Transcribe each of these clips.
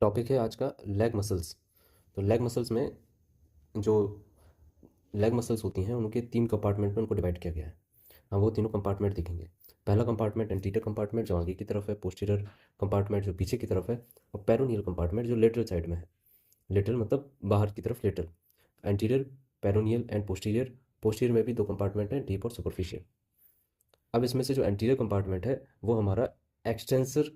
Topic है आज का लेग मसल्स। तो लेग मसल्स में जो लेग मसल्स होती हैं उनके 3 कंपार्टमेंट में उनको डिवाइड किया गया है। हम वो तीनों कंपार्टमेंट देखेंगे। पहला कंपार्टमेंट एंटीरियर कंपार्टमेंट जो आगे की तरफ है, पोस्टीरियर कंपार्टमेंट जो पीछे की तरफ है, और पेरोनियल कंपार्टमेंट जो लेटरल साइड में है। लेटरल मतलब बाहर की तरफ lateral. Anterior, peroneal and posterior. Posterior में भी 2 कंपार्टमेंट हैं, डीप और सुपरफिशियल। अब इसमें से जो एंटीरियर कंपार्टमेंट है वो हमारा एक्सटेंसर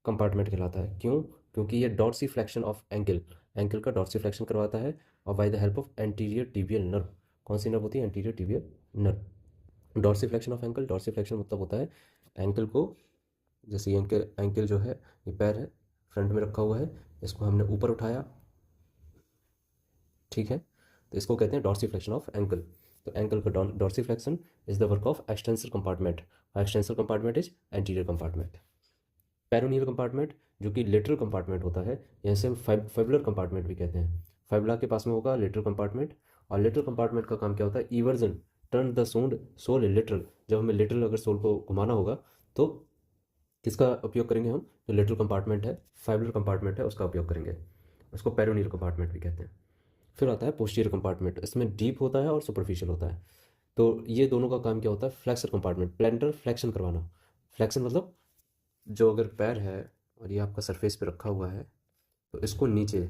कंपार्टमेंट कहलाता है। क्यों? क्योंकि ये डॉर्सीफ्लेक्शन ऑफ एंकल, एंकल का डॉर्सीफ्लेक्शन करवाता है, और by the help of anterior tibial nerve. कौन सी नर्व होती है? Anterior tibial nerve. Dorsiflexion of ankle, dorsiflexion मतलब होता है एंकल को, जैसे ये एंकल एंकल जो है, ये पैर है, फ्रंट में रखा हुआ है, इसको हमने ऊपर उठाया, ठीक है, तो इसको कहते हैं डॉर्सीफ्लेक्शन ऑफ एंकल। तो एंकल का dorsiflexion is the work of extensor compartment. Extensor compartment is anterior compartment. Peroneal compartment जो कि लेटरल कंपार्टमेंट होता है, यहाँ से फाइबुलर कंपार्टमेंट भी कहते हैं। फाइबुला के पास में होगा लेटरल कंपार्टमेंट। और लेटरल कंपार्टमेंट का काम क्या होता है? Eversion, turn the sole lateral. जब हमें लेटरल अगर सोल को घुमाना होगा तो किसका उपयोग करेंगे हम? जो लेटरल कंपार्टमेंट है, फाइबुलर कंपार्टमेंट है, उसका उपयोग करेंगे। उसको पेरोनियल कंपार्टमेंट भी कहते हैं। फिर आता है पोस्टीरियर कंपार्टमेंट। इसमें डीप होता है और सुपरफिशियल होता है। तो ये दोनों का काम क्या होता है? फ्लेक्सर कंपार्टमेंट, प्लेंटर फ्लेक्शन करवाना। फ्लेक्शन मतलब जो अगर पैर है और ये आपका सरफेस पे रखा हुआ है तो इसको नीचे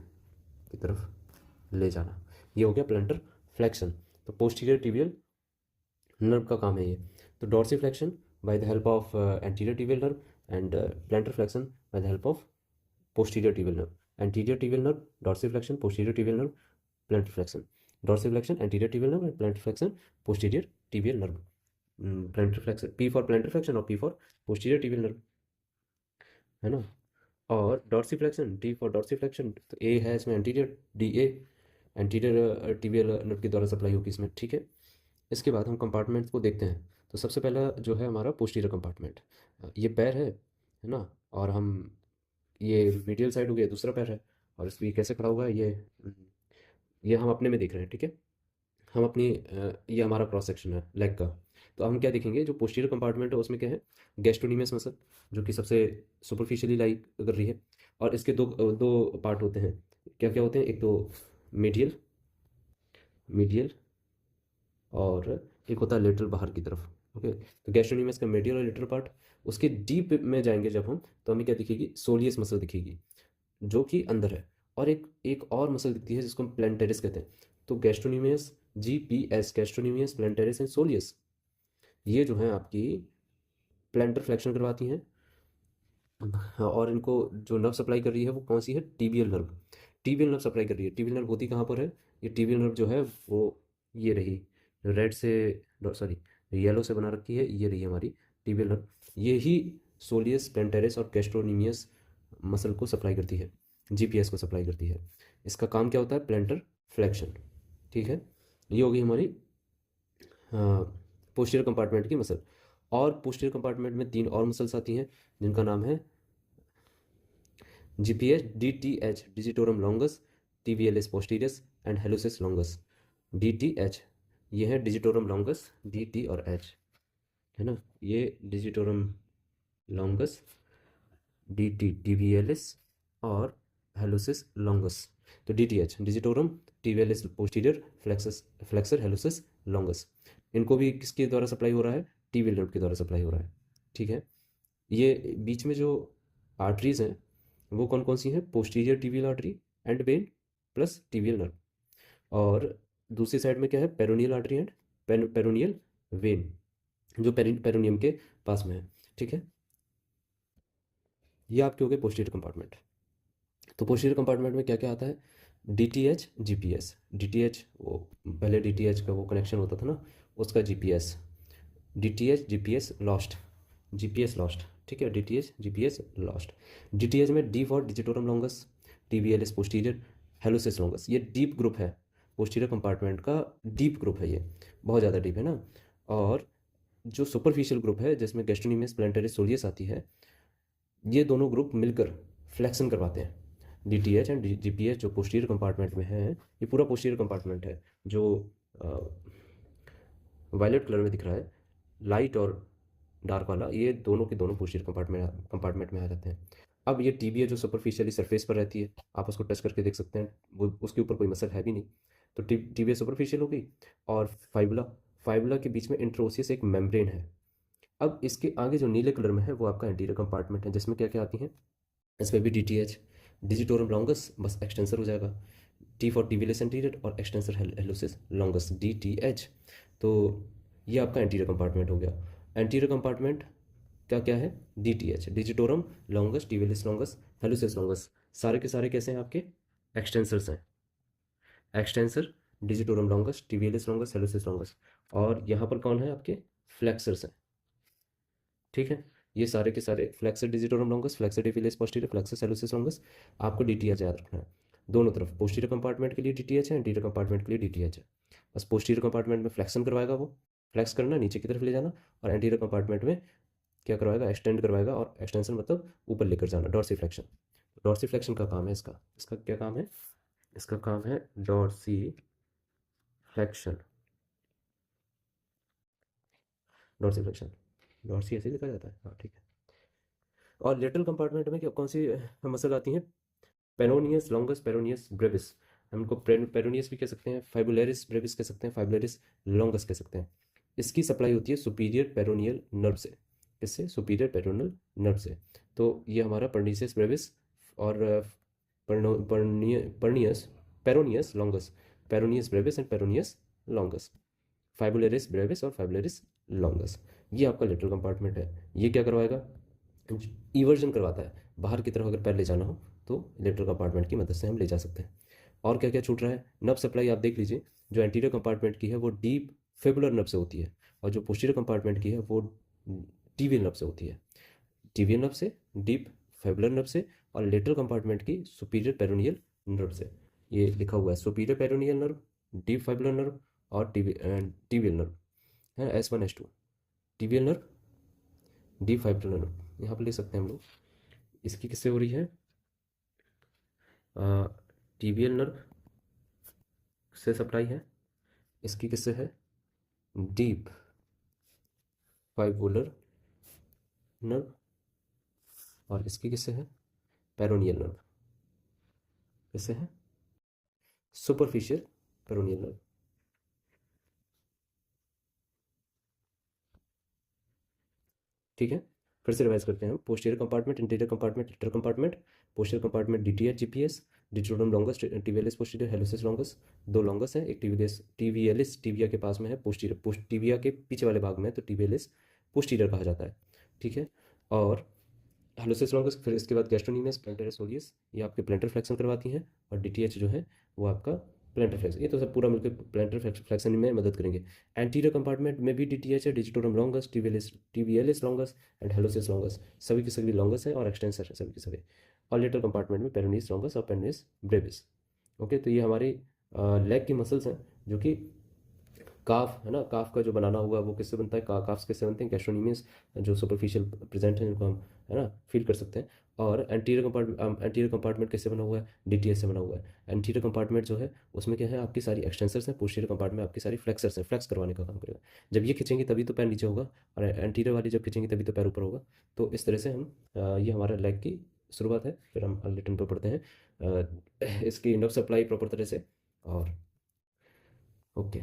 की तरफ ले जाना, ये हो गया प्लेंटर फ्लेक्शन। तो पोस्टीरियर टिबियल नर्व का काम है ये। तो dorsiflexion by the help of anterior tibial nerve, and plantar flexion by the help of posterior tibial nerve. Anterior tibial nerve dorsiflexion, posterior tibial nerve plantar flexion. Dorsiflexion anterior tibial nerve and plantar flexion posterior tibial nerve. Plantar flexion, P for plantar flexion और P for posterior tibial nerve, है ना। और dorsiflexion, D for dorsiflexion, तो ए है इसमें anterior, D A anterior tibial nerve के द्वारा supply होगी इसमें, ठीक है। इसके बाद हम कंपार्टमेंट्स को देखते हैं। तो सबसे पहला जो है हमारा पोस्टीरियर कंपार्टमेंट। ये पैर है ना, और हम ये मीडियल साइड हो गया, दूसरा पैर है, और इस ये कैसे खड़ा हुआ है, ये हम अपने में देख रहे हैं, ठीक है। हम अपनी ये हमारा क्रॉस सेक्शन है लेग का। तो हम क्या देखेंगे? जो पोस्टीरियर कंपार्टमेंट है उसमें क्या है? गैस्ट्रोनीमियस मसल, जो कि सबसे सुपरफिशियली लाई कर रही है। और इसके दो दो पार्ट होते हैं। क्या क्या होते हैं? एक तो मीडियल, मीडियल, और एक होता है लेटरल, बाहर की तरफ। ओके, तो गैस्ट्रोनीमियस का मीडियल और लेटरल पार्ट। उसके डीप में जाएंगे जब हम, तो हमें क्या दिखेगी? सोलियस मसल दिखेगी, जो कि अंदर है। और एक एक और मसल दिखती है जिसको हम प्लेंटेरिस कहते हैं। तो gastrocnemius, GPS, gastrocnemius, plantaris and soleus, ये जो है आपकी प्लेंटर फ्लेक्शन करवाती हैं। और इनको जो नर्व सप्लाई कर रही है वो कौन सी है? Tibial nerve. Tibial nerve supply कर रही है। टीबियल नर्व होती कहाँ पर है? ये टीबियल नर्व जो है वो ये रही, रेड से, सॉरी, येलो से बना रखी है, ये रही हमारी टीबियल नर्व। ये ही सोलियस, प्लेंटेरिस और गैस्ट्रोनीमियस मसल को सप्लाई करती है, जीपीएस को सप्लाई करती है। इसका काम क्या होता है? प्लेंटर फ्लेक्शन, ठीक है। ये होगी हमारी पोस्टीरियर कंपार्टमेंट की मसल। और पोस्टीरियर कंपार्टमेंट में 3 और मसल्स आती हैं जिनका नाम है GPH, DTH, digitorum longus, TVLS posterior and hallucis longus. DTH, ये है डिजिटोरम लॉन्गस, डी और एच, है ना। ये डिजिटोरम लॉन्गस, टीवीएलएस और हेलुसिस लॉन्गस। तो DTH digitorum, TVLS posterior, flexor hallucis longus. इनको भी किसके द्वारा सप्लाई हो रहा है? टीवीएल नर्व के द्वारा सप्लाई हो रहा है, ठीक है। ये बीच में जो आर्टरीज हैं वो कौन कौन सी हैं? Posterior tibial artery and when plus tibial nerve. और दूसरी साइड में क्या है? Peroneal artery and peroneal when, जो पेरोनियम के पास में है, ठीक है। ये आपके हो गए पोस्टीरियर कंपार्टमेंट। तो पोस्टीरियर कंपार्टमेंट में क्या क्या आता है? DTH, GPS. डीटीएच वो पहले डीटीएच का वो कनेक्शन होता था ना, उसका GPS, DTH GPS lost, GPS lost, ठीक है। DTH GPS lost. डीटीएच में D for digitorum longus, TVLS posterior, hallucis longus. ये डीप ग्रुप है, पोस्टीरियर कंपार्टमेंट का डीप ग्रुप है, ये बहुत ज़्यादा डीप है ना। और जो सुपरफिशियल ग्रुप है जिसमें गैस्ट्रोनीमियस, प्लेंटेरिस, सोलियस आती है, ये दोनों ग्रुप मिलकर फ्लेक्शन करवाते हैं। डीटीएच एंड जीपीएच जो पोस्टीरियर कंपार्टमेंट में है, ये पूरा पोस्टीरियर कंपार्टमेंट है जो वायलेट कलर में दिख रहा है, लाइट और डार्क वाला, ये दोनों के दोनों पोस्टीरियर कंपार्टमेंट में आ जाते हैं। अब ये टीबिया जो सुपरफिशियली सरफेस पर रहती है, आप उसको टच करके देख सकते हैं, वो उसके ऊपर कोई मसल है भी नहीं, तो टीबिया सुपरफिशियल हो गई। और फाइबुला, फाइबुला के बीच में इंट्रोसियस एक मेम्ब्रेन है। अब इसके आगे जो नीले कलर में है वो आपका एंटीरियर कंपार्टमेंट है, जिसमें क्या क्या आती हैं, इसमें भी DTH, डिजिटोरम लॉन्गस, बस एक्सटेंसर हो जाएगा, T फॉर टिबियलिस एंटीरियर और एक्सटेंसर हेलुसिस लॉन्गस, DTH। तो ये आपका एंटीरियर कंपार्टमेंट हो गया। एंटीरियर कंपार्टमेंट क्या क्या है, DTH, digitorum longus, tibialis longus, hallucis longus, सारे के सारे कैसे हैं आपके, एक्सटेंसर्स हैं। Extensor, digitorum longus, tibialis longus, hallucis longus. और यहाँ पर कौन है आपके, फ्लेक्सर्स हैं। ठीक है, ये सारे के सारे flexor digitorum longus, flexor tibialis posterior, flexor hallucis longus, आपको DTH याद रखना है। दोनों तरफ पोस्टीरियर कंपार्टमेंट के लिए DTH है, एंटीरियर कंपार्टमेंट के लिए DTH है। बस पोस्टीरियर कंपार्टमेंट में फ्लेक्शन करवाएगा, वो फ्लेक्स करना, नीचे की तरफ ले जाना, और एंटीरियर कंपार्टमेंट में क्या करवाएगा, एक्सटेंड करवाएगा, और एक्सटेंशन मतलब ऊपर लेकर जाना, डॉर्सीफ्लेक्शन। डॉर्सीफ्लेक्शन का काम है इसका, इसका क्या काम है, इसका काम है डॉर्सीफ्लेक्शन। डॉर्सीफ्लेक्शन, डॉर्सी ऐसे लिखा जाता है, हाँ ठीक है। और लेटरल कंपार्टमेंट में क्या कौन सी मसल आती हैं, पेरोनियस लॉन्गस, पेरोनियस ब्रेविस, हम इनको पेरोनियस भी कह सकते हैं, फाइबुलरिस ब्रेविस कह सकते हैं, फाइबुलरिस लॉन्गस कह सकते हैं। इसकी सप्लाई होती है सुपीरियर पेरोनियल नर्व से, किससे, सुपीरियर पेरोनियल नर्व से। तो ये हमारा पर्निसियस ब्रेविस और peroneus, peroneus longus, peroneus brevis and peroneus longus, fibularis brevis और फाइबुलरिस लॉन्गस, ये आपका लेटरल कंपार्टमेंट है। ये क्या करवाएगा, इवर्जन करवाता है, बाहर की तरफ अगर पैर ले जाना हो तो लेटरल कंपार्टमेंट की मदद से हम ले जा सकते हैं। और क्या क्या छूट रहा है, नर्व सप्लाई आप देख लीजिए, जो एंटीरियर कंपार्टमेंट की है वो डीप फेबुलर नर्व से होती है, और जो पोस्टीरियर कंपार्टमेंट की है वो टीवियल नर्व से होती है। टीवियल नर्व से, डीप फेबुलर नर्व से, और लेटरल कंपार्टमेंट की सुपीरियर पेरोनियल नर्व से। ये लिखा हुआ है, superior peroneal nerve, deep fibular nerve, और टीवियल नर्व है, S1 S2, tibial nerve, deep fibular nerve, यहाँ पर ले सकते हैं हम लोग। इसकी किससे हो रही है, टीबियल नर्व से सप्लाई है, इसकी किससे है, डीप फाइबुलर नर्व, और इसकी किससे है, पेरोनियल नर्व, किससे है, सुपरफिशियल पेरोनियल नर्व। ठीक है, फिर से रिवाइज करते हैं हम, posterior compartment, interior compartment, lateral compartment. Posterior compartment DTH GPS, digitorum longus, tibialis posterior, hallucis longus, दो लॉन्गस है, एक टिबियलिस टिबिया के पास में है, पोस्टीरियर टिबिया के पीछे वाले भाग में है, तो टिबियलिस पोस्टीरियर कहा जाता है। ठीक है, और हेलुसिस लॉन्गस, फिर इसके बाद गैस्ट्रोनीमियस, प्लैंटर सोलियस, ये आपके प्लैंटर फ्लेक्शन करवाती हैं, और DTH जो है वो आपका प्लैंटर फ्लेक्शन, ये तो सब पूरा मिलकर प्लैंटर फ्लेक्शन में मदद करेंगे। एंटीरियर कंपार्टमेंट में भी DTH है, digitorum longus, tibialis longus and hallucis longus, सभी के सभी लॉन्गस है और एक्सटेंसर है सभी के सभी। और लेटरल कंपार्टमेंट में पेरोनियस लॉन्गस और पेरोनियस ब्रेविस। ओके, तो ये हमारी लेग की मसल्स हैं, जो कि काफ है ना, काफ का जो बनाना हुआ वो किससे बनता है, काफ्स किससे बनते हैं, गैस्ट्रोनीमियस जो सुपरफिशियल प्रेजेंट है, जिनको हम है ना फील कर सकते हैं। और एंटीरियर कंपार्टमेंट किससे बना हुआ है, DTH से बना हुआ है। एंटीरियर कंपार्टमेंट जो है उसमें क्या है, आपकी सारी एक्सटेंसर्स हैं, पोस्टीरियर कंपार्टमेंट आपकी सारी फ्लेक्सर्स हैं, फ्लेक्स करवाने का काम करेगा। जब ये खींचेंगे तभी तो पैर नीचे होगा, और एंटीरियर वाली जब खींचेंगे तभी तो पैर ऊपर होगा। तो इस तरह से हम ये हमारा लेग की शुरुआत है। फिर हम रिटर्न पर पढ़ते हैं इसकी नर्व सप्लाई प्रॉपर तरह से। और ओके।